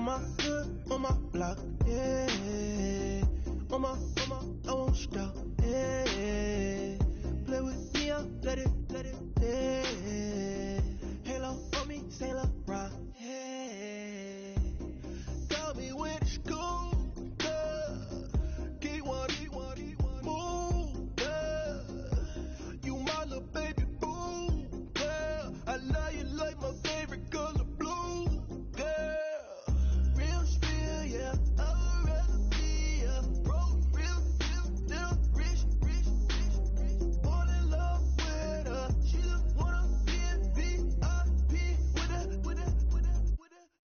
my hood, on my block, yeah. On my, I won't stop, yeah. Play with me, I'll let it, yeah. Halo on me, Sailor Rock, yeah. Got me with the school, yeah. Keep one, move, yeah. You my little baby boo, yeah. I love you like my favorite color blue, yeah. Real spill, yeah. I'd rather be a broke, real, still rich. Fall in love with her. She just wanna be in VIP with her.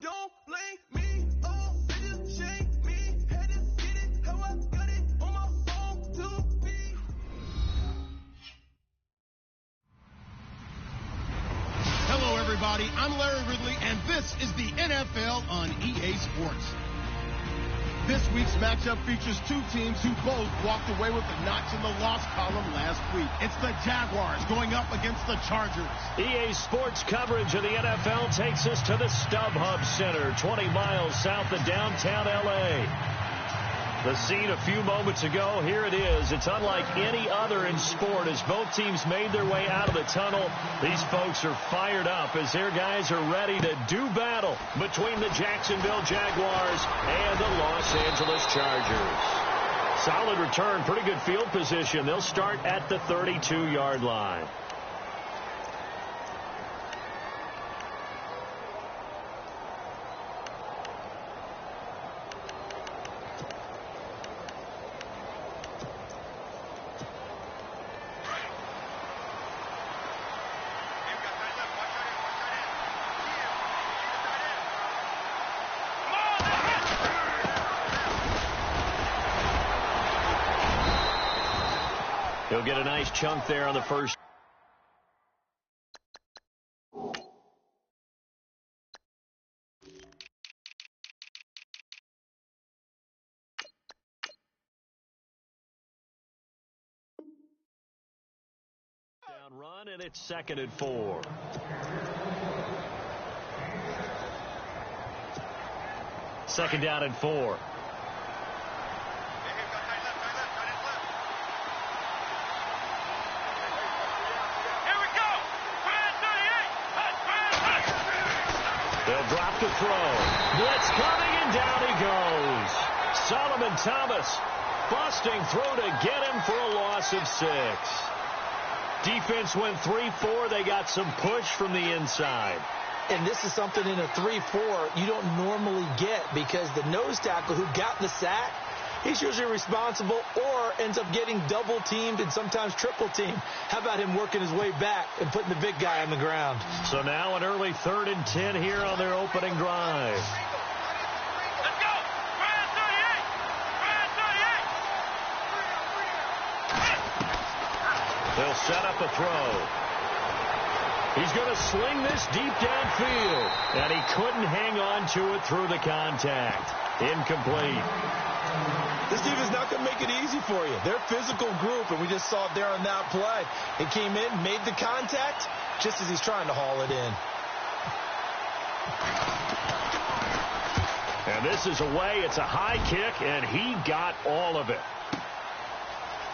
Don't blame me, oh, bitches shame me. Had to get it how I got it on my own to be. Hello, everybody. I'm Larry Ridley, and this is the NFL on EA Sports. This week's matchup features two teams who both walked away with a notch in the loss column last week. It's the Jaguars going up against the Chargers. EA Sports coverage of the NFL takes us to the StubHub Center, 20 miles south of downtown L.A. The scene a few moments ago, here it is. It's unlike any other in sport as both teams made their way out of the tunnel. These folks are fired up as their guys are ready to do battle between the Jacksonville Jaguars and the Los Angeles Chargers. Solid return, pretty good field position. They'll start at the 32-yard line. He'll get a nice chunk there on the first. Down run, and it's 2nd and 4. Second down and 4. They'll drop the throw. Blitz coming, and down he goes. Solomon Thomas busting through to get him for a loss of 6. Defense went 3-4. They got some push from the inside. And this is something in a 3-4 you don't normally get because the nose tackle who got the sack, he's usually responsible or ends up getting double-teamed and sometimes triple-teamed. How about him working his way back and putting the big guy on the ground? So now an early 3rd and 10 here on their opening drive. Let's go! Brian 38! They'll set up a throw. He's going to sling this deep downfield, and he couldn't hang on to it through the contact. Incomplete. This team is not going to make it easy for you. They're a physical group, and we just saw it there on that play. He came in, made the contact, just as he's trying to haul it in. And this is away. It's a high kick, and he got all of it.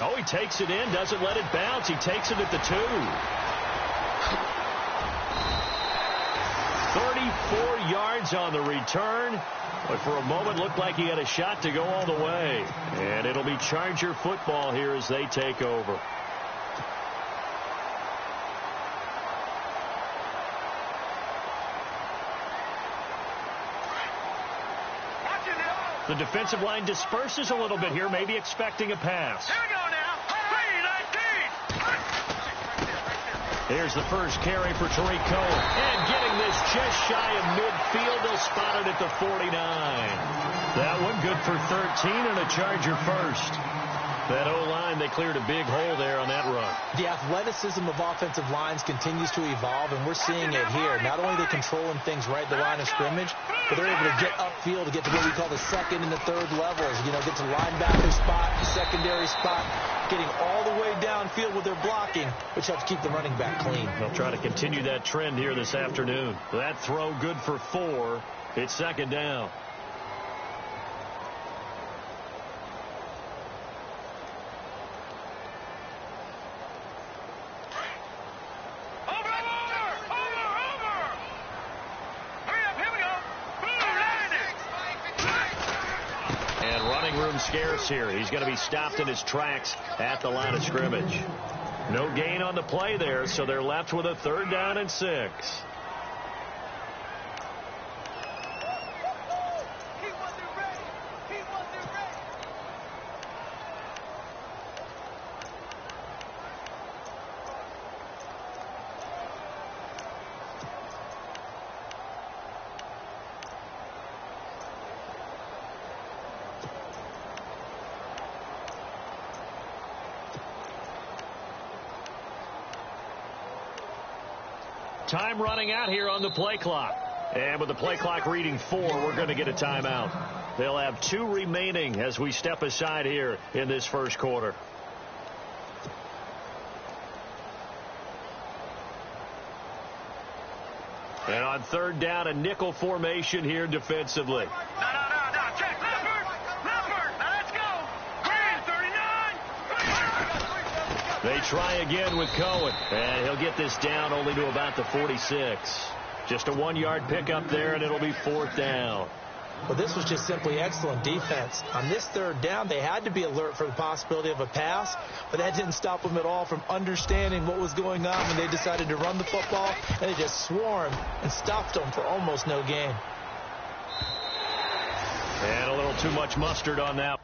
Oh, he takes it in, doesn't let it bounce. He takes it at the 2. 34 yards on the return. But for a moment, looked like he had a shot to go all the way. And it'll be Charger football here as they take over. The defensive line disperses a little bit here, maybe expecting a pass. Here we go now. 3-19. Here's the first carry for Tariq Cohen. And getting this just shy of midfield. They'll spot it at the 49. That one good for 13 and a Charger first. That O-line, they cleared a big hole there on that run. The athleticism of offensive lines continues to evolve, and we're seeing it here. Not only are they controlling things right at the line of scrimmage, but they're able to get upfield to get to what we call the 2nd and the 3rd levels. You know, get to linebacker spot, the secondary spot, getting all the way downfield with their blocking, which helps keep the running back clean. They'll try to continue that trend here this afternoon. That throw good for 4. It's 2nd down. scarce here. He's going to be stopped in his tracks at the line of scrimmage. No gain on the play there, so they're left with a 3rd down and 6. Time running out here on the play clock. And with the play clock reading 4, we're going to get a timeout. They'll have 2 remaining as we step aside here in this first quarter. And on 3rd down, a nickel formation here defensively. No. Check. Leopard. Now let's go. Green, 39. They try again with Cohen. And he'll get this down only to about the 46. Just a 1-yard pickup there, and it'll be 4th down. Well, this was just simply excellent defense. On this 3rd down, they had to be alert for the possibility of a pass, but that didn't stop them at all from understanding what was going on when they decided to run the football, and they just swarmed and stopped them for almost no gain. And a little too much mustard on that.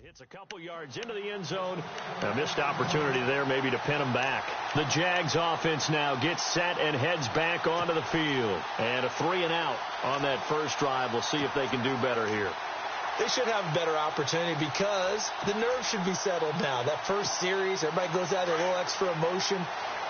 It's a couple yards into the end zone. A missed opportunity there maybe to pin them back. The Jags offense now gets set and heads back onto the field. And a 3-and-out on that first drive. We'll see if they can do better here. They should have a better opportunity because the nerves should be settled now. That first series, everybody goes out there, a little extra emotion.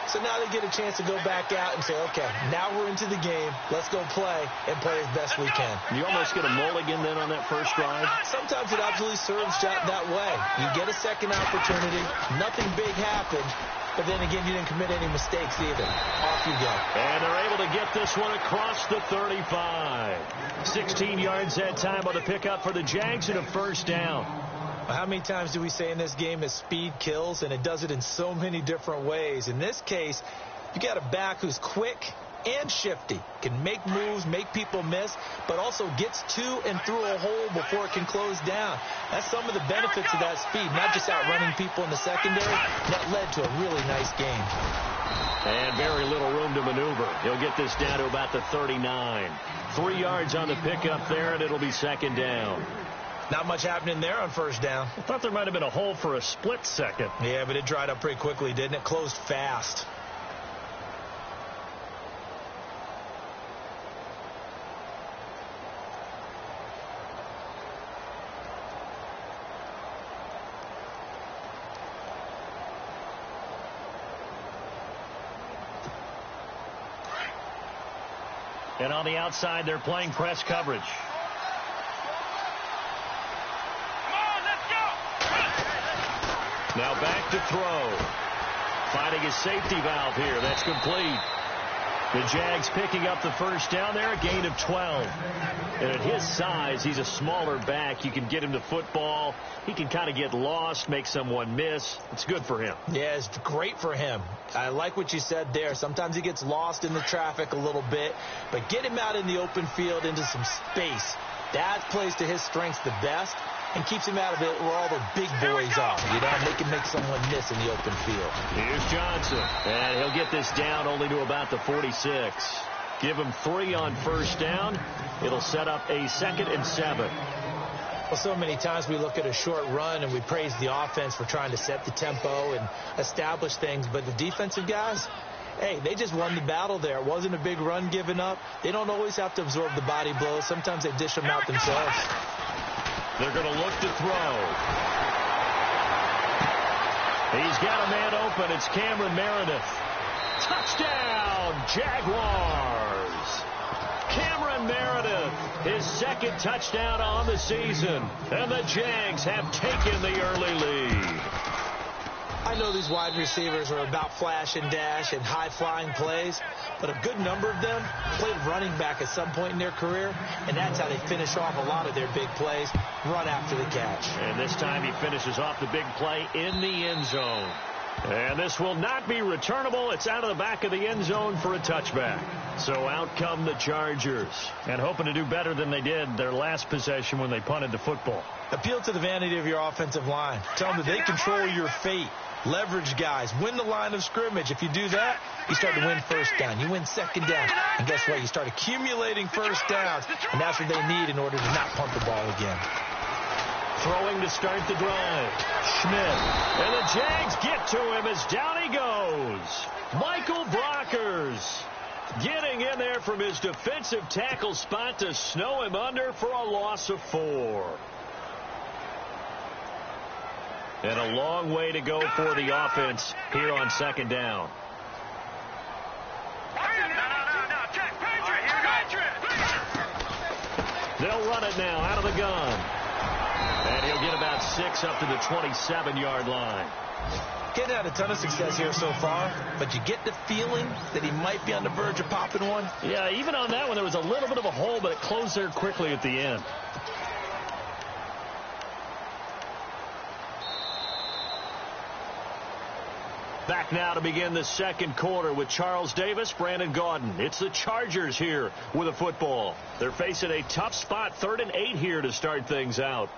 So now they get a chance to go back out and say, okay, now we're into the game. Let's go play and play as best we can. You almost get a mulligan then on that first drive? Sometimes it absolutely serves that way. You get a second opportunity. Nothing big happened. But then again, you didn't commit any mistakes either. Off you go. And they're able to get this one across the 35. 16 yards that time on the pickup for the Jags and a 1st down. How many times do we say in this game that speed kills, and it does it in so many different ways? In this case, you got a back who's quick and shifty, can make moves, make people miss, but also gets to and through a hole before it can close down. That's some of the benefits of that speed, not just outrunning people in the secondary. That led to a really nice game. And very little room to maneuver. He'll get this down to about the 39. 3 yards on the pickup there, and it'll be 2nd down. Not much happening there on 1st down. I thought there might have been a hole for a split second. Yeah, but it dried up pretty quickly, didn't it? Closed fast. And on the outside, they're playing press coverage. Now back to throw. Finding his safety valve here. That's complete. The Jags picking up the 1st down there, a gain of 12. And at his size, he's a smaller back. You can get him to football. He can kind of get lost, make someone miss. It's good for him. Yeah, it's great for him. I like what you said there. Sometimes he gets lost in the traffic a little bit. But get him out in the open field into some space. That plays to his strengths the best and keeps him out of it where all the big boys are. You know, they can make someone miss in the open field. Here's Johnson. And he'll get this down only to about the 46. Give him 3 on 1st down. It'll set up a 2nd and 7. Well, so many times we look at a short run and we praise the offense for trying to set the tempo and establish things. But the defensive guys, hey, they just won the battle there. It wasn't a big run given up. They don't always have to absorb the body blows. Sometimes they dish them out themselves. They're going to look to throw. He's got a man open. It's Cameron Meredith. Touchdown, Jaguars. Cameron Meredith, his 2nd touchdown on the season. And the Jags have taken the early lead. I know these wide receivers are about flash and dash and high-flying plays, but a good number of them played running back at some point in their career, and that's how they finish off a lot of their big plays, run after the catch. And this time he finishes off the big play in the end zone. And this will not be returnable. It's out of the back of the end zone for a touchback. So out come the Chargers, and hoping to do better than they did their last possession when they punted the football. Appeal to the vanity of your offensive line. Tell them that they control your fate. Leverage guys. Win the line of scrimmage. If you do that, you start to win first down. You win second down. And guess what? You start accumulating first downs, and that's what they need in order to not punt the ball again. Throwing to start the drive. Schmidt. And the Jags get to him as down he goes. Michael Brockers getting in there from his defensive tackle spot to snow him under for a loss of 4. And a long way to go for the offense here on second down. They'll run it now out of the gun. And he'll get about 6 up to the 27-yard line. Getting had a ton of success here so far, but you get the feeling that he might be on the verge of popping one. Yeah, even on that one, there was a little bit of a hole, but it closed there quickly at the end. Back now to begin the second quarter with Charles Davis, Brandon Gaudin. It's the Chargers here with a football. They're facing a tough spot, 3rd and 8 here to start things out.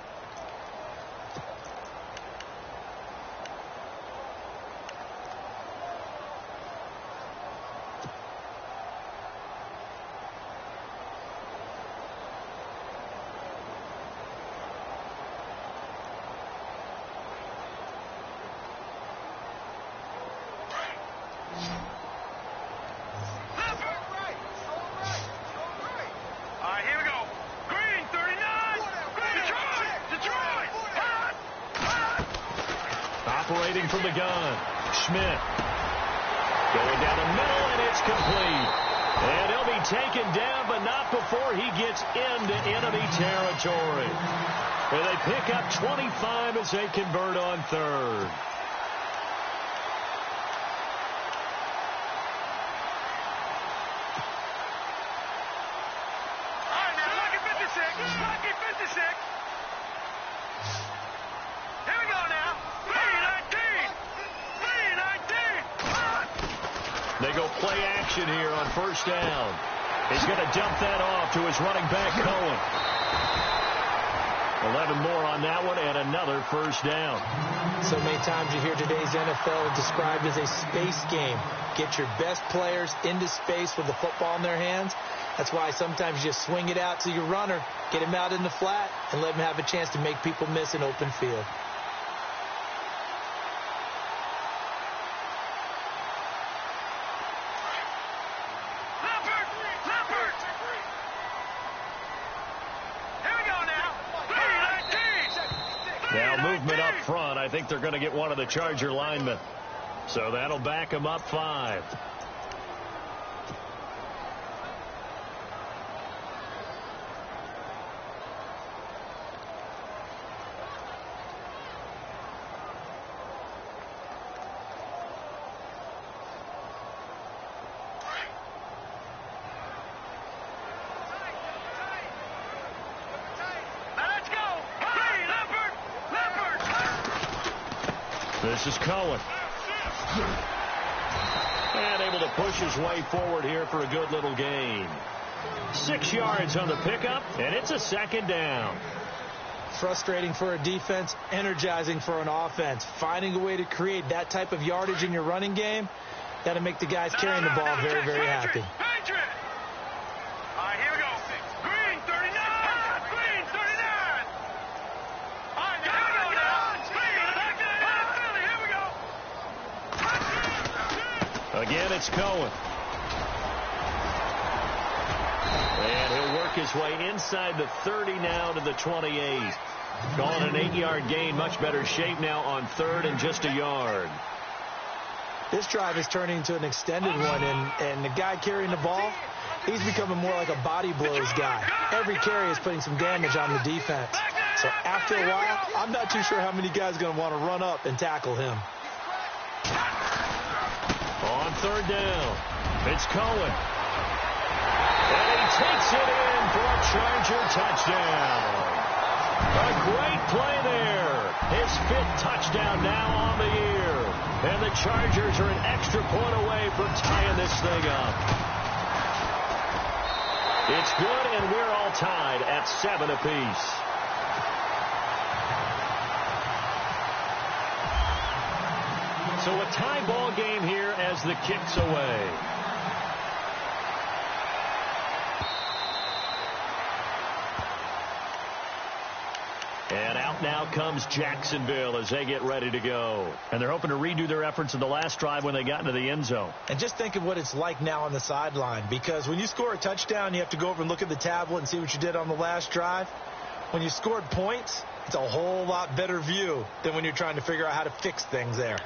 Operating from the gun, Schmidt. Going down the middle, and it's complete. And he'll be taken down, but not before he gets into enemy territory. And they pick up 25 as they convert on 3rd. They go play action here on first down. He's going to dump that off to his running back, Cohen. 11 more on that one and another first down. So many times you hear today's NFL described as a space game. Get your best players into space with the football in their hands. That's why sometimes you just swing it out to your runner, get him out in the flat, and let him have a chance to make people miss an open field. Now movement up front. I think they're going to get one of the Charger linemen. So that'll back them up 5. This is Cohen. And able to push his way forward here for a good little gain. 6 yards on the pickup, and it's a second down. Frustrating for a defense, energizing for an offense. Finding a way to create that type of yardage in your running game, that'll make the guys carrying the ball very, very happy. Again, it's Cohen. And he'll work his way inside the 30 now to the 28. Calling an 8-yard gain. Much better shape now on 3rd and just a yard. This drive is turning into an extended one, and the guy carrying the ball, he's becoming more like a body blows guy. Every carry is putting some damage on the defense. So after a while, I'm not too sure how many guys are going to want to run up and tackle him. third down. It's Cohen. And he takes it in for a Charger touchdown. A great play there. His 5th touchdown now on the year. And the Chargers are an extra point away from tying this thing up. It's good, and we're all tied at 7 apiece. So a tie ball game here as the kick's away. And out now comes Jacksonville as they get ready to go. And they're hoping to redo their efforts in the last drive when they got into the end zone. And just think of what it's like now on the sideline, because when you score a touchdown, you have to go over and look at the tablet and see what you did on the last drive. When you scored points, it's a whole lot better view than when you're trying to figure out how to fix things there.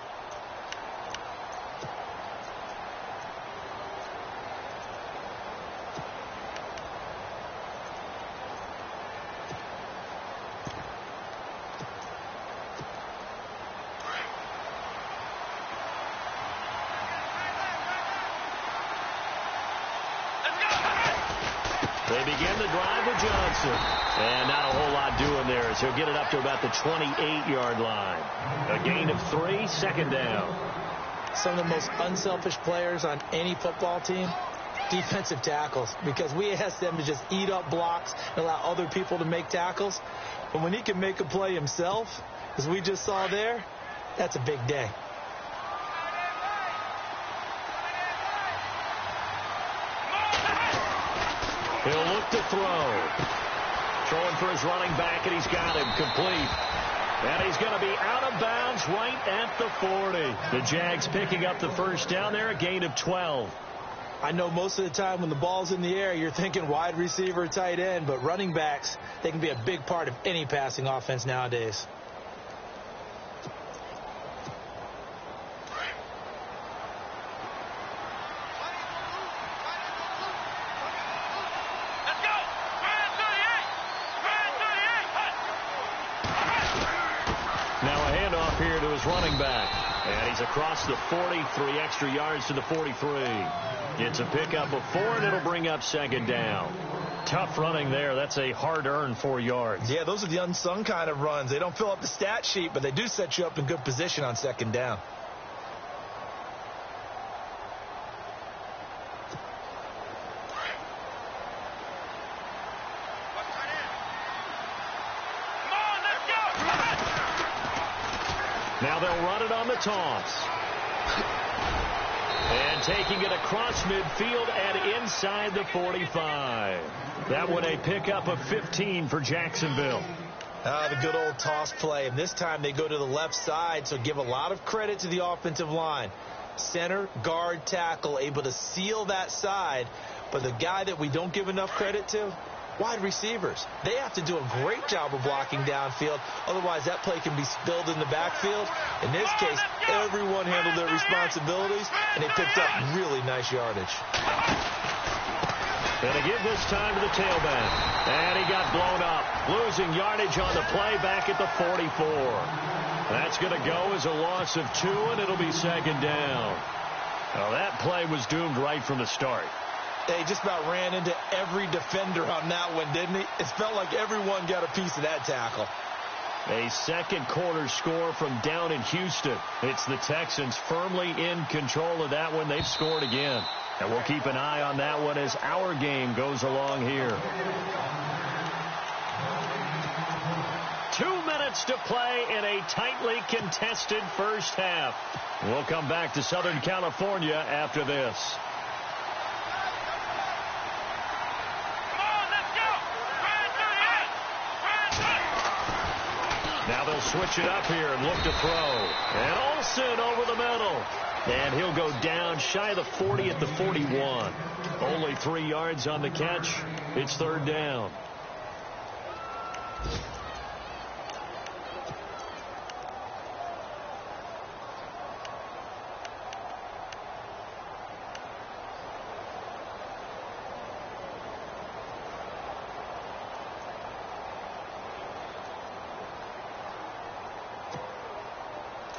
They begin the drive with Johnson. And not a whole lot doing there as he'll get it up to about the 28-yard line. A gain of 3, second down. Some of the most unselfish players on any football team, defensive tackles, because we ask them to just eat up blocks and allow other people to make tackles. But when he can make a play himself, as we just saw there, that's a big day. He'll look to throw. Throwing for his running back, and he's got him complete. And he's going to be out of bounds right at the 40. The Jags picking up the first down there, a gain of 12. I know most of the time when the ball's in the air, you're thinking wide receiver, tight end, but running backs, they can be a big part of any passing offense nowadays. Here to his running back. And he's across the 40, 3 extra yards to the 43. It's a pickup of 4, and it'll bring up second down. Tough running there. That's a hard-earned 4 yards. Yeah, those are the unsung kind of runs. They don't fill up the stat sheet, but they do set you up in good position on second down. Now they'll run it on the toss. And taking it across midfield and inside the 45. That one a pickup of 15 for Jacksonville. The good old toss play. And this time they go to the left side, so give a lot of credit to the offensive line. Center, guard, tackle, able to seal that side. But the guy that we don't give enough credit to, wide receivers. They have to do a great job of blocking downfield. Otherwise, that play can be spilled in the backfield. In this case, everyone handled their responsibilities, and they picked up really nice yardage. Going to give this time to the tailback. And he got blown up. Losing yardage on the play back at the 44. That's going to go as a loss of 2, and it'll be second down. Now, that play was doomed right from the start. They just about ran into every defender on that one, didn't he? It felt like everyone got a piece of that tackle. A second quarter score from down in Houston. It's the Texans firmly in control of that one. They've scored again. And we'll keep an eye on that one as our game goes along here. 2 minutes to play in a tightly contested first half. We'll come back to Southern California after this. Now they'll switch it up here and look to throw. And Olsen over the middle. And he'll go down shy of the 40 at the 41. Only 3 yards on the catch. It's third down.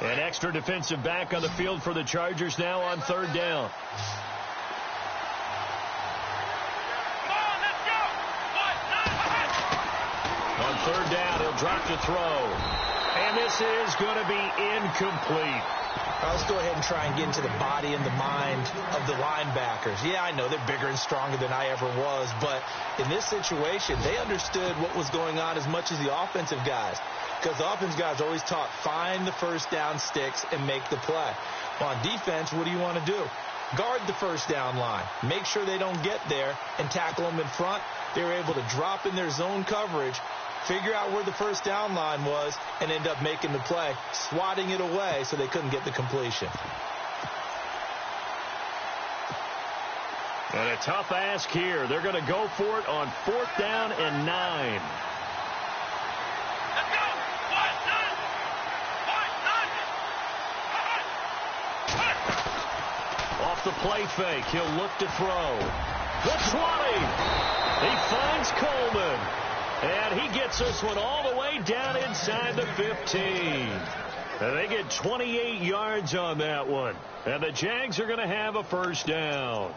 An extra defensive back on the field for the Chargers now on third down. On third down, he'll drop to throw. And this is going to be incomplete. Let's go ahead and try and get into the body and the mind of the linebackers. Yeah, I know they're bigger and stronger than I ever was, but in this situation, they understood what was going on as much as the offensive guys. Because the offensive guys always taught, find the first down sticks and make the play. On defense, what do you want to do? Guard the first down line. Make sure they don't get there and tackle them in front. They were able to drop in their zone coverage, figure out where the first down line was, and end up making the play, swatting it away so they couldn't get the completion. And a tough ask here. They're going to go for it on 4th down and 9. Let's go! Off the play fake, he'll look to throw. The 20. He finds Coleman. And he gets this one all the way down inside the 15. And they get 28 yards on that one. And the Jags are going to have a first down.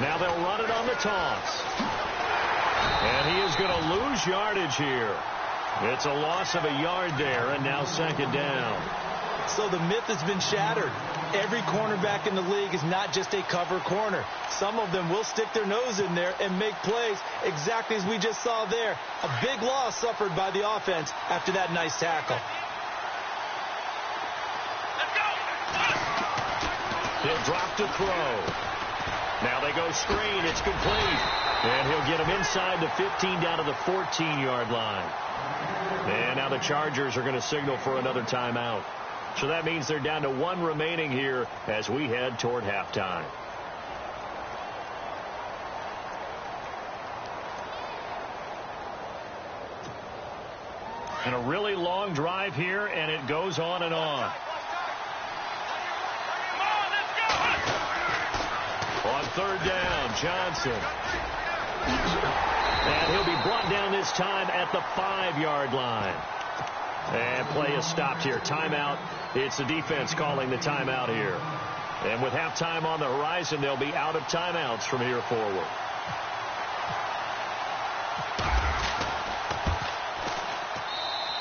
Now they'll run it on the toss. And he is going to lose yardage here. It's a loss of a yard there, and now second down. So the myth has been shattered. Every cornerback in the league is not just a cover corner. Some of them will stick their nose in there and make plays exactly as we just saw there. A big loss suffered by the offense after that nice tackle. He'll drop to throw. Now they go screen. It's complete. And he'll get him inside the 15 down to the 14-yard line. And now the Chargers are going to signal for another timeout. So that means they're down to 1 remaining here as we head toward halftime. And a really long drive here, and it goes on and on. On third down, Johnson. And he'll be brought down this time at the 5-yard line. And play is stopped here. Timeout. It's the defense calling the timeout here. And with halftime on the horizon, they'll be out of timeouts from here forward.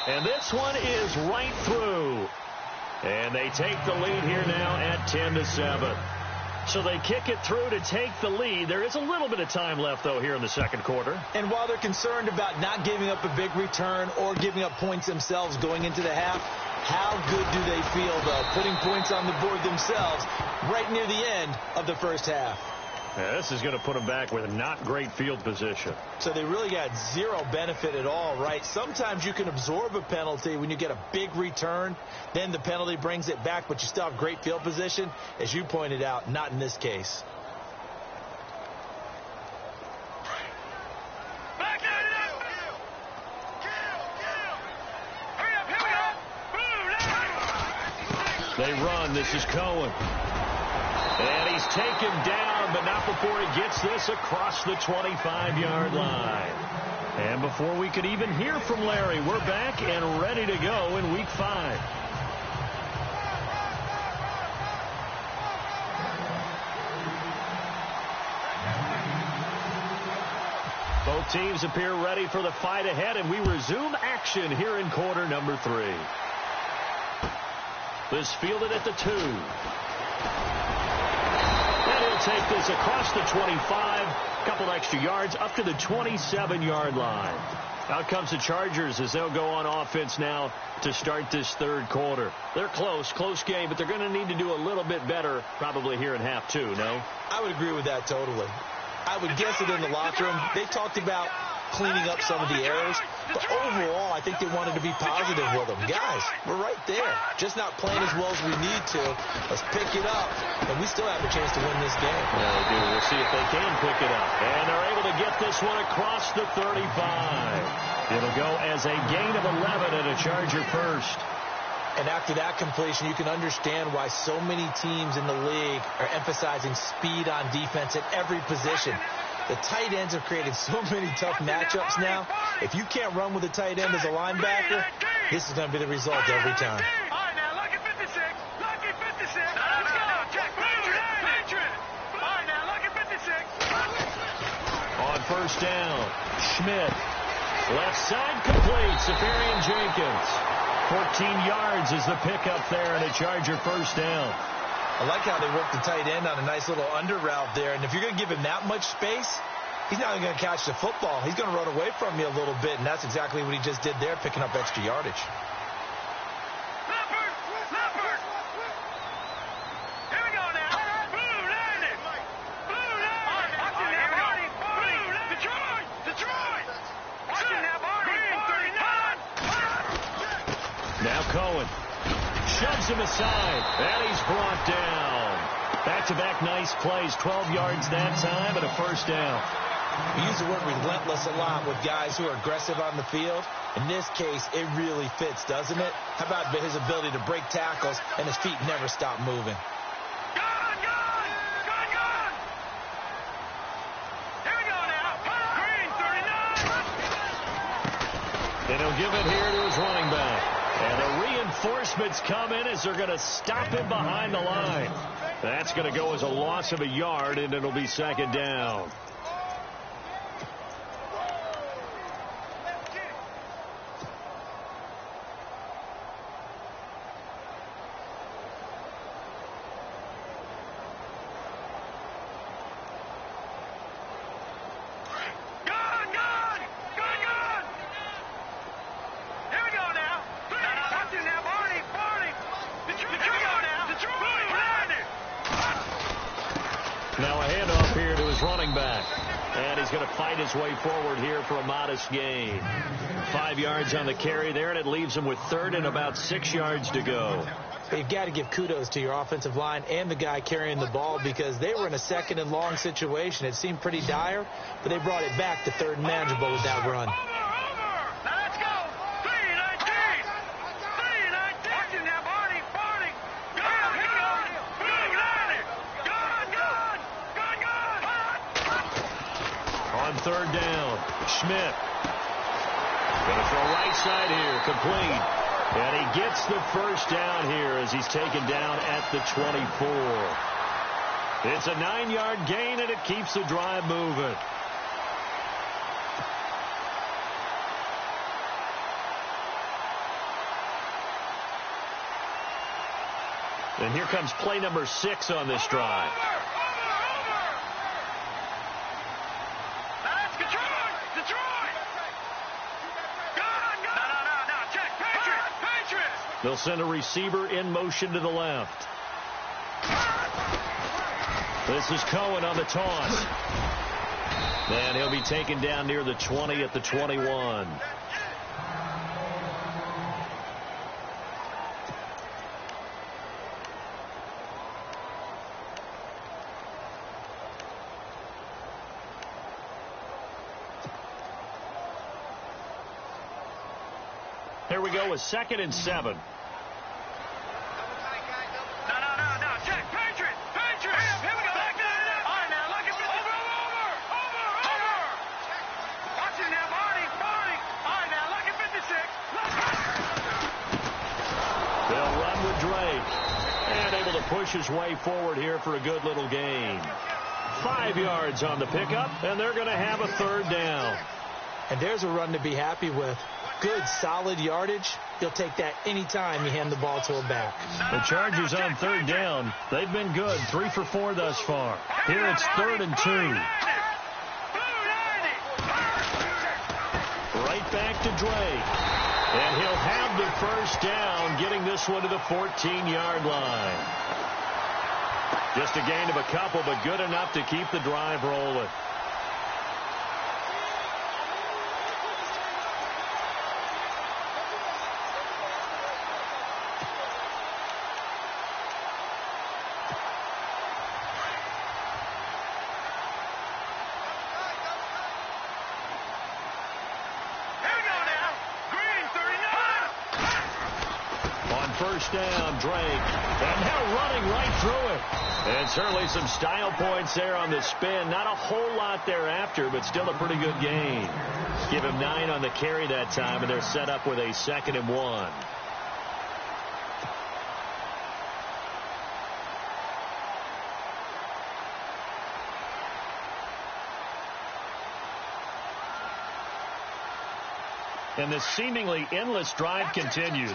And this one is right through. And they take the lead here now at 10-7. So they kick it through to take the lead. There is a little bit of time left, though, here in the second quarter. And while they're concerned about not giving up a big return or giving up points themselves going into the half, how good do they feel, though, putting points on the board themselves right near the end of the first half? Yeah, this is going to put them back with not great field position. So they really got zero benefit at all, right? Sometimes you can absorb a penalty when you get a big return. Then the penalty brings it back, but you still have great field position. As you pointed out, not in this case. They run. This is Cohen. And he's taken down, but not before he gets this across the 25-yard line. And before we could even hear from Larry, we're back and ready to go in Week 5. Both teams appear ready for the fight ahead, and we resume action here in quarter number 3. This fielded at the 2. And he'll take this across the 25, a couple extra yards, up to the 27-yard line. Out comes the Chargers as they'll go on offense now to start this third quarter. They're close game, but they're going to need to do a little bit better probably here in half 2, no? I would agree with that totally. I would guess it in the locker room. They talked about cleaning up some of the errors, but overall, I think they wanted to be positive with them. Guys, we're right there. Just not playing as well as we need to. Let's pick it up, and we still have a chance to win this game. Yeah, we do. We'll see if if they can pick it up. And they're able to get this one across the 35. It'll go as a gain of 11 and a Charger first. And after that completion, you can understand why so many teams in the league are emphasizing speed on defense at every position. The tight ends have created so many tough matchups now. If you can't run with a tight end as a linebacker, this is going to be the result every time. All right, now, lucky 56. Lucky 56. Let's go. Check. Patriot. All right, now, lucky 56. On first down, Schmidt. Left side complete. Safarian Jenkins. 14 yards is the pickup there and a Charger first down. I like how they work the tight end on a nice little under route there. And if you're going to give him that much space, he's not even going to catch the football. He's going to run away from you a little bit, and that's exactly what he just did there, picking up extra yardage. Leopard. Here we go now. Blue landed. Blue landed. Watching now, Barney. Detroit. Watching now, Barney. 39. Now Cohen shoves him aside, and he's brought down. Back-to-back nice plays, 12 yards that time, and a first down. We use the word relentless a lot with guys who are aggressive on the field. In this case, it really fits, doesn't it? How about his ability to break tackles and his feet never stop moving? Gone. Here we go now. Green, 39. And he'll give it here to his running back. And the reinforcements come in as they're going to stop him behind the line. That's going to go as a loss of a yard, and it'll be second down. Now a handoff here to his running back. And he's going to fight his way forward here for a modest gain. 5 yards on the carry there, and it leaves him with third and about 6 yards to go. You've got to give kudos to your offensive line and the guy carrying the ball because they were in a second and long situation. It seemed pretty dire, but they brought it back to third and manageable with that run. Third down, Schmidt. Going to throw right side here, complete. And he gets the first down here as he's taken down at the 24. It's a 9-yard gain, and it keeps the drive moving. And here comes play number 6 on this drive. They'll send a receiver in motion to the left. This is Cohen on the toss. And he'll be taken down near the 20 at the 21. Here we go with 2nd and 7. No. Check. Patriot. Here we go. Back there. All right, now, look at this. Over. Watch it now, Barney. All right, now, look at 56. They'll run with Drake. And able to push his way forward here for a good little gain. 5 yards on the pickup, and they're going to have a third down. And there's a run to be happy with. Good, solid yardage. You'll take that anytime you hand the ball to a back. The Chargers on third down. They've been good. 3 for 4 thus far. Here it's 3rd and 2. Right back to Drake. And he'll have the first down, getting this one to the 14-yard line. Just a gain of a couple, but good enough to keep the drive rolling. first down. Drake. And now running right through it. And certainly some style points there on the spin. Not a whole lot thereafter, but still a pretty good gain. Give him 9 on the carry that time, and they're set up with a 2nd and 1. And this seemingly endless drive continues.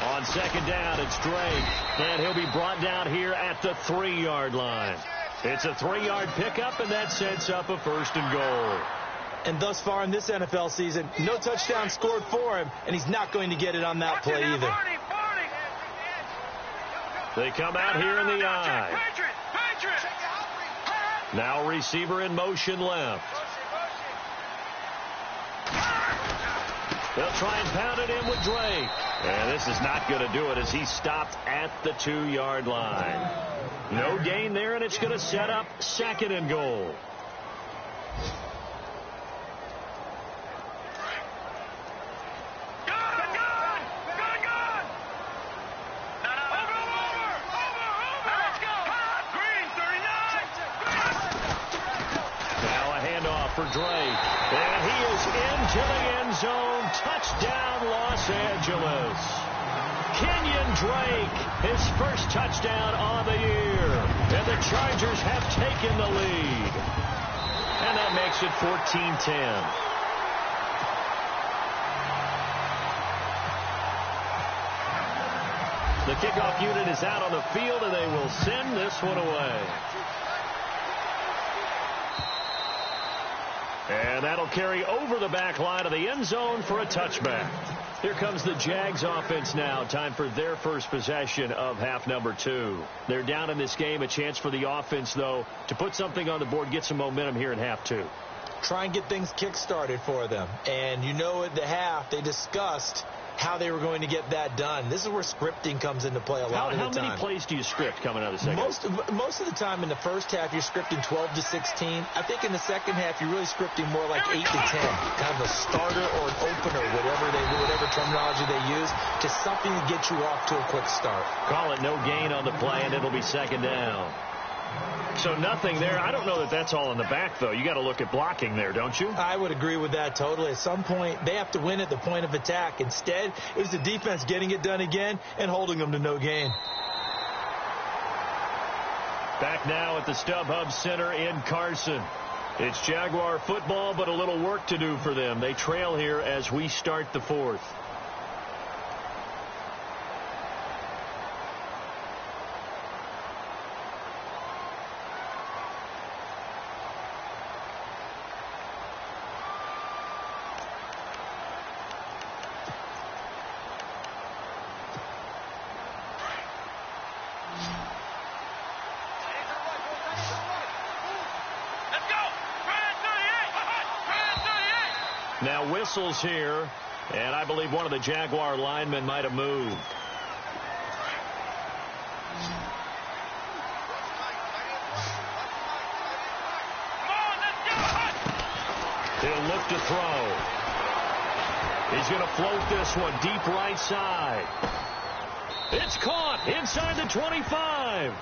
On 2nd down, it's Drake, and he'll be brought down here at the 3-yard line. It's a 3-yard pickup, and that sets up a 1st and goal. And thus far in this NFL season, no touchdown scored for him, and he's not going to get it on that play either. They come out here in the eye. Now receiver in motion left. They'll try and pound it in with Drake. And this is not going to do it as he stopped at the 2-yard line. No gain there, and it's going to set up 2nd and goal. For Drake, and he is into the end zone. Touchdown, Los Angeles. Kenyon Drake, his first touchdown on the year, and the Chargers have taken the lead. And that makes it 14-10. The kickoff unit is out on the field, and they will send this one away. And that'll carry over the back line of the end zone for a touchback. Here comes the Jags offense now. Time for their first possession of half number 2. They're down in this game. A chance for the offense, though, to put something on the board, get some momentum here in half 2. Try and get things kick-started for them. And you know at the half, they discussed how they were going to get that done. This is where scripting comes into play a lot of the time. How many plays do you script coming out of the second half? Most of the time in the first half, you're scripting 12 to 16. I think in the second half, you're really scripting more like 8 to 10. Kind of a starter or an opener, whatever terminology they use, just something to get you off to a quick start. Call it no gain on the play, and it'll be 2nd down. So nothing there. I don't know that that's all in the back, though. You got to look at blocking there, don't you? I would agree with that totally. At some point, they have to win at the point of attack. Instead, it was the defense getting it done again and holding them to no gain. Back now at the StubHub Center in Carson. It's Jaguar football, but a little work to do for them. They trail here as we start the 4th. Now whistles here, and I believe one of the Jaguar linemen might have moved. He'll look to throw. He's going to float this one deep right side. It's caught inside the 25.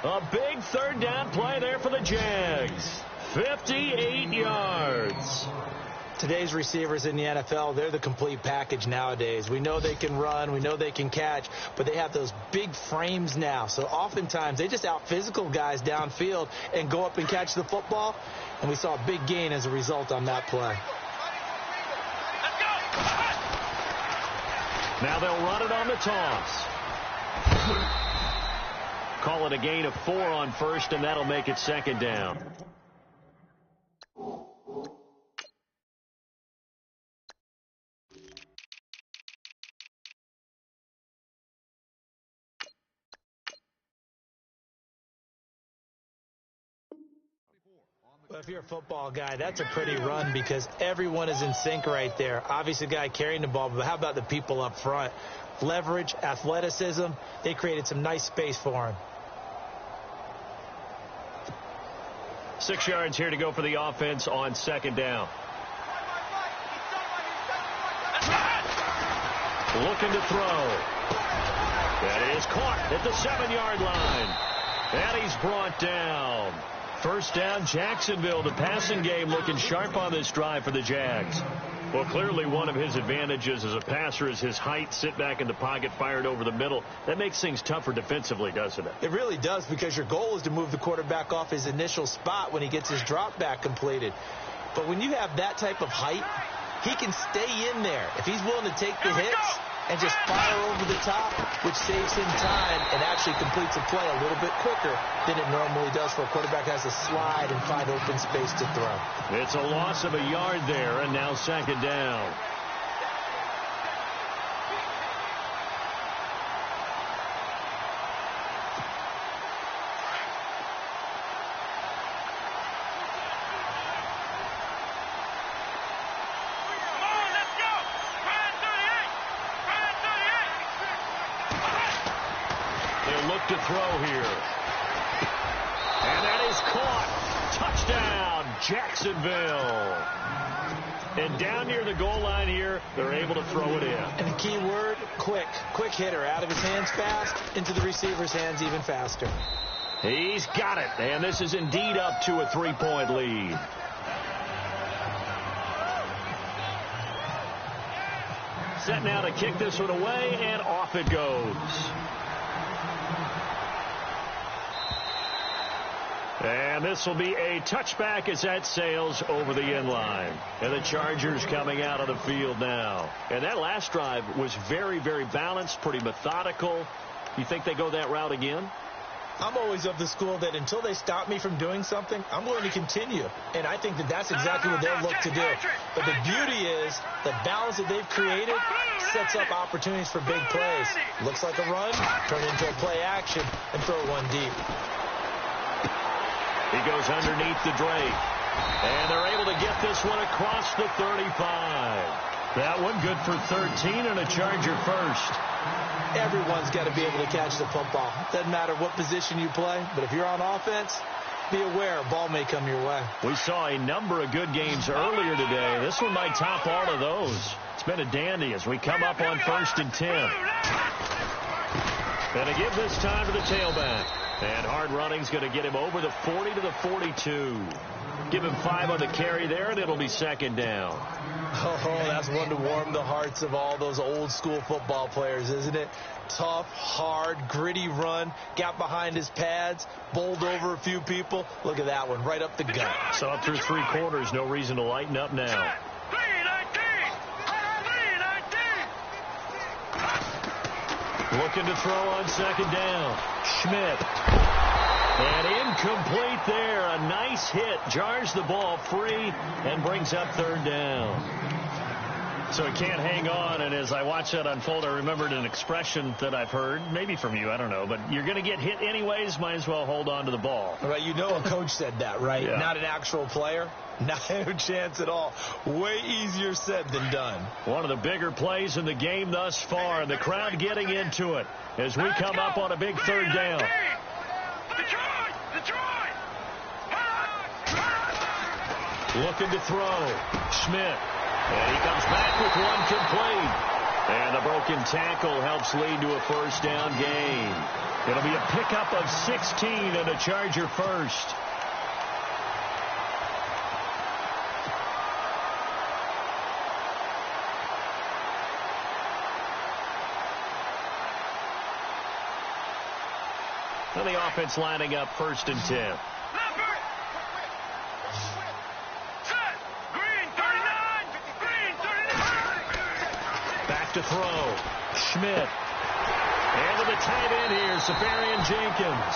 A big 3rd down play there for the Jags. 58 yards. Today's receivers in the NFL, they're the complete package nowadays. We know they can run, we know they can catch, but they have those big frames now. So oftentimes they just out-physical guys downfield and go up and catch the football, and we saw a big gain as a result on that play. Now they'll run it on the toss. Call it a gain of 4 on 1st, and that'll make it 2nd down. Well, if you're a football guy, that's a pretty run because everyone is in sync right there. Obviously, the guy carrying the ball, but how about the people up front? Leverage, athleticism, they created some nice space for him. 6 yards here to go for the offense on second down. Looking to throw. That is caught at the 7-yard line. And he's brought down. First down, Jacksonville. The passing game looking sharp on this drive for the Jags. Well, clearly one of his advantages as a passer is his height. Sit back in the pocket, fired over the middle. That makes things tougher defensively, doesn't it? It really does, because your goal is to move the quarterback off his initial spot when he gets his drop back completed. But when you have that type of height, he can stay in there. If he's willing to take the hits and just fire over the top, which saves him time and actually completes a play a little bit quicker than it normally does for a quarterback that has to slide and find open space to throw. It's a loss of a yard there, and now second down. To throw here. And that is caught. Touchdown, Jacksonville. And down near the goal line here, they're able to throw it in. And the key word, quick. Quick hitter. Out of his hands fast, into the receiver's hands even faster. He's got it. And this is indeed up to a 3-point lead. Set now to kick this one away, and off it goes. And this will be a touchback as that sails over the end line. And the Chargers coming out of the field now. And that last drive was very, very balanced, pretty methodical. You think they go that route again? I'm always of the school that until they stop me from doing something, I'm going to continue. And I think that that's exactly what they'll look to do. But the beauty is the balance that they've created sets up opportunities for big plays. Looks like a run, turn into a play action, and throw one deep. He goes underneath the Drake. And they're able to get this one across the 35. That one good for 13 and a Charger first. Everyone's got to be able to catch the football. Doesn't matter what position you play, but if you're on offense, be aware a ball may come your way. We saw a number of good games earlier today. This one might top all of those. It's been a dandy as we come up on 1st and 10. Gonna give this time to the tailback. And hard running's going to get him over the 40 to the 42. Give him 5 on the carry there, and it'll be second down. Oh, that's one to warm the hearts of all those old school football players, isn't it? Tough, hard, gritty run. Got behind his pads, bowled over a few people. Look at that one, right up the gut. Saw it through 3 quarters. No reason to lighten up now. Looking to throw on second down. Schmidt. And incomplete there. A nice hit. Jars the ball free and brings up 3rd down. So he can't hang on. And as I watch that unfold, I remembered an expression that I've heard, maybe from you, I don't know, but you're going to get hit anyways, might as well hold on to the ball. Right, you know a coach said that, right? Yeah. Not an actual player. Not a chance at all. Way easier said than done. One of the bigger plays in the game thus far, and the crowd getting into it as we come up on a big 3rd down. Looking to throw. Schmidt. And he comes back with one complete. And the broken tackle helps lead to a 1st down gain. It'll be a pickup of 16 and a Charger first. And the offense lining up 1st and 10. Back to throw. Schmidt. And to the tight end here, Safarian Jenkins.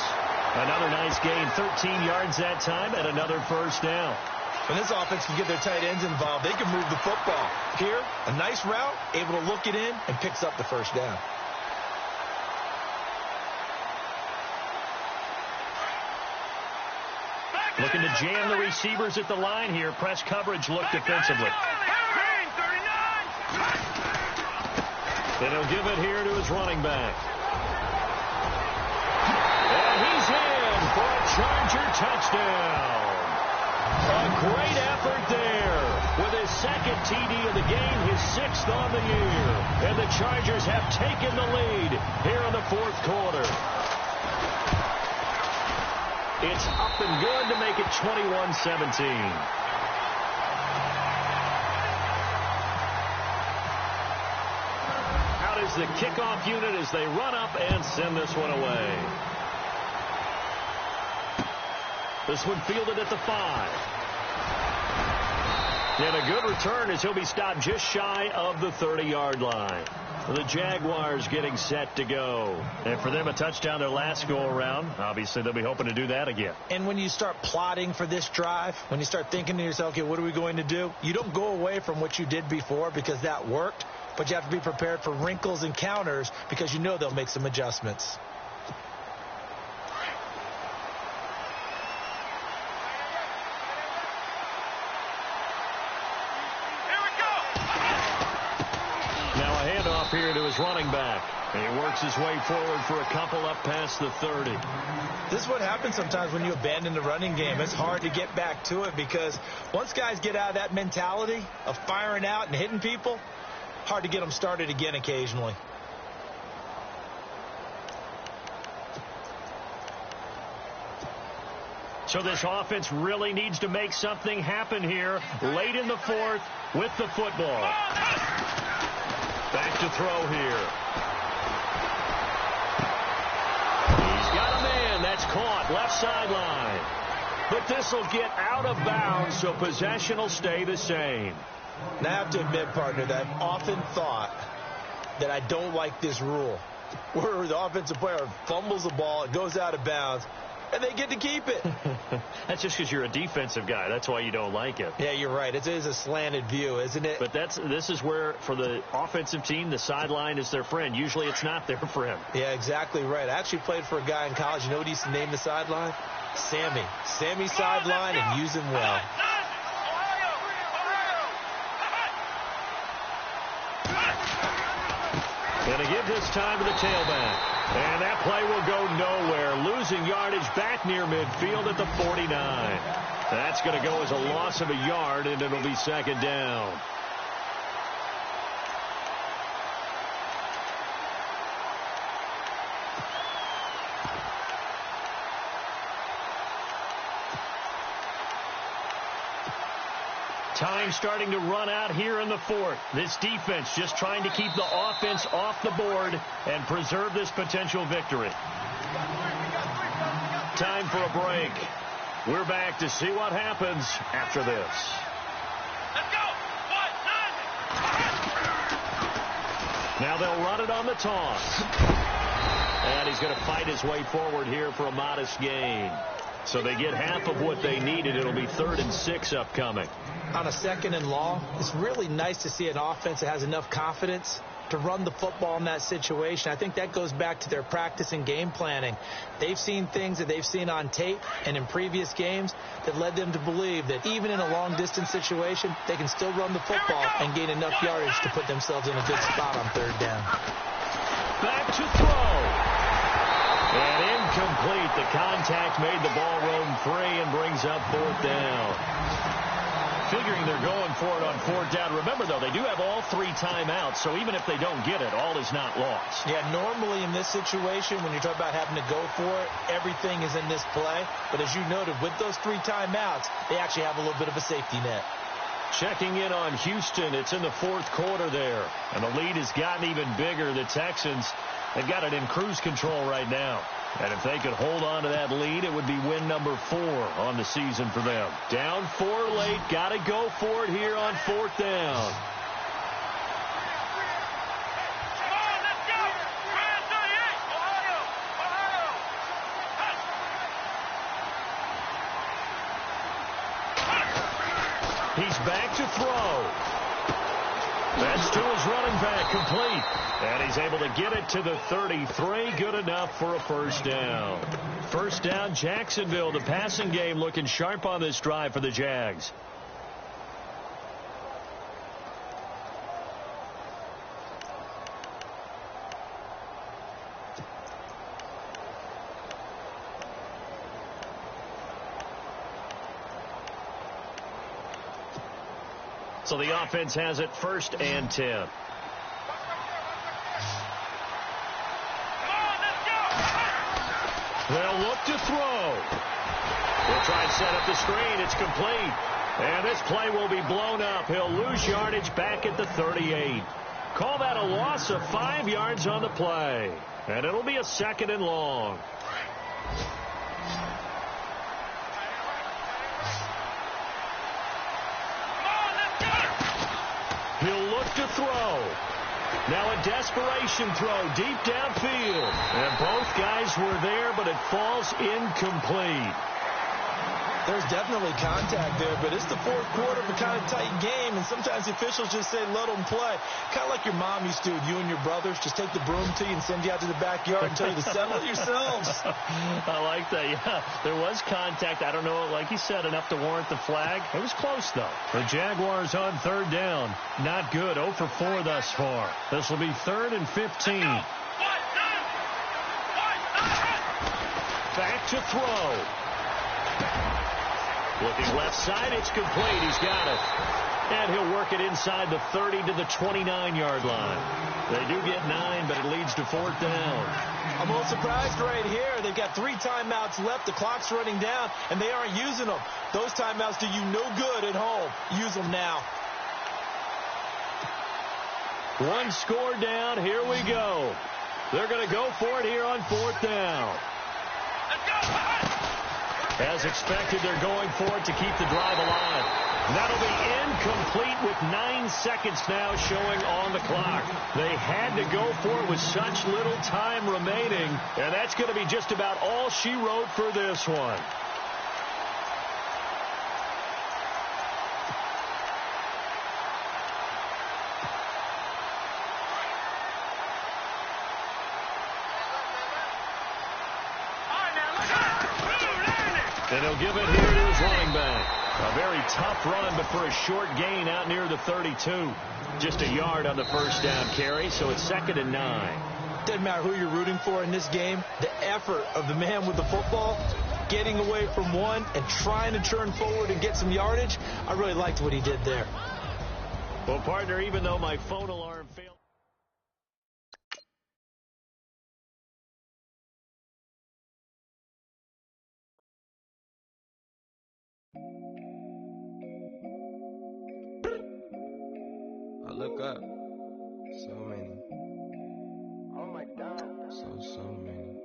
Another nice gain, 13 yards that time, and another 1st down. When this offense can get their tight ends involved, they can move the football. Here, a nice route, able to look it in, and picks up the 1st down. Looking to jam the receivers at the line here. Press coverage look defensively. And he'll give it here to his running back. And he's in for a Charger touchdown. A great effort there. With his second TD of the game, his 6th on the year. And the Chargers have taken the lead here in the fourth quarter. It's up and good to make it 21-17. Out is the kickoff unit as they run up and send this one away. This one fielded at the 5. And a good return as he'll be stopped just shy of the 30-yard line. The Jaguars getting set to go. And for them, a touchdown their last go-around. Obviously, they'll be hoping to do that again. And when you start plotting for this drive, when you start thinking to yourself, okay, what are we going to do? You don't go away from what you did before because that worked, but you have to be prepared for wrinkles and counters because you know they'll make some adjustments. Here to his running back. And he works his way forward for a couple up past the 30. This is what happens sometimes when you abandon the running game. It's hard to get back to it because once guys get out of that mentality of firing out and hitting people, hard to get them started again occasionally. So this offense really needs to make something happen here late in the fourth with the football. Back to throw here. He's got a man. That's caught. Left sideline. But this will get out of bounds, so possession will stay the same. Now, I have to admit, partner, that I've often thought that I don't like this rule, where the offensive player fumbles the ball, it goes out of bounds, and they get to keep it. That's just because you're a defensive guy. That's why you don't like it. Yeah, you're right. It is a slanted view, isn't it? But this is where, for the offensive team, the sideline is their friend. Usually it's not their friend. Yeah, exactly right. I actually played for a guy in college. You know what he used to name the sideline? Sammy. Sammy sideline, and use him well. Going to give this time to the tailback. And that play will go nowhere. Losing yardage back near midfield at the 49. That's going to go as a loss of a yard, and it'll be second down. Time starting to run out here in the fourth. This defense just trying to keep the offense off the board and preserve this potential victory. Time for a break. We're back to see what happens after this. Let's go. 1, 9. Now they'll run it on the toss. And he's going to fight his way forward here for a modest gain. So they get half of what they needed. It'll be 3rd and 6 upcoming. On a 2nd and long, it's really nice to see an offense that has enough confidence to run the football in that situation. I think that goes back to their practice and game planning. They've seen things that they've seen on tape and in previous games that led them to believe that even in a long-distance situation, they can still run the football and gain enough yardage to put themselves in a good spot on 3rd down. Back to throw. And incomplete. The contact made the ball roam free and brings up 4th down. Figuring they're going for it on 4th down. Remember, though, they do have all 3 timeouts, so even if they don't get it, all is not lost. Yeah, normally in this situation, when you're talking about having to go for it, everything is in this play. But as you noted, with those 3 timeouts, they actually have a little bit of a safety net. Checking in on Houston. It's in the 4th quarter there. And the lead has gotten even bigger. The Texans, they've got it in cruise control right now. And if they could hold on to that lead, it would be win number 4 on the season for them. Down 4 late. Got to go for it here on 4th down. Come on, let's go. 38. Ohio. He's back to throw. That's to his running back, complete. And he's able to get it to the 33. Good enough for a 1st down. 1st down, Jacksonville. The passing game looking sharp on this drive for the Jags. So the offense has it 1st and 10. They'll look to throw. We'll try and set up the screen. It's complete. And this play will be blown up. He'll lose yardage back at the 38. Call that a loss of 5 yards on the play. And it'll be a 2nd and long. He'll look to throw. Now a desperation throw deep downfield. And both guys were there, but it falls incomplete. There's definitely contact there, but it's the 4th quarter of a kind of tight game, and sometimes the officials just say, let them play. Kind of like your mom used to, you and your brothers, just take the broom to you and send you out to the backyard and tell you to settle it yourselves. I like that, yeah. There was contact. I don't know, like you said, enough to warrant the flag. It was close, though. The Jaguars on 3rd down. Not good. 0 for 4 thus far. This will be 3rd and 15. Back to throw. Looking left side, it's complete. He's got it. And he'll work it inside the 30 to the 29-yard line. They do get 9, but it leads to 4th down. I'm a little surprised right here. They've got 3 timeouts left. The clock's running down, and they aren't using them. Those timeouts do you no good at home. Use them now. 1 score down. Here we go. They're going to go for it here on 4th down. Let's go. As expected, they're going for it to keep the drive alive. That'll be incomplete with 9 seconds now showing on the clock. They had to go for it with such little time remaining, and that's going to be just about all she wrote for this one. And he'll give it here to his running back. A very tough run, but for a short gain out near the 32. Just a yard on the 1st down carry, so it's 2nd and 9. Doesn't matter who you're rooting for in this game. The effort of the man with the football, getting away from one and trying to turn forward and get some yardage, I really liked what he did there. Well, partner, even though my phone alarm failed. I look up. So many. Oh, my God. So many.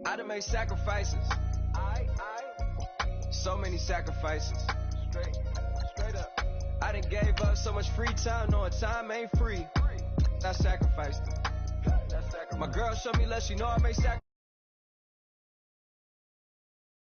I done made sacrifices. So many sacrifices. Straight up. I done gave up so much free time, knowing time ain't free. I sacrificed it. My girl showed me love, she know I made sacrifices.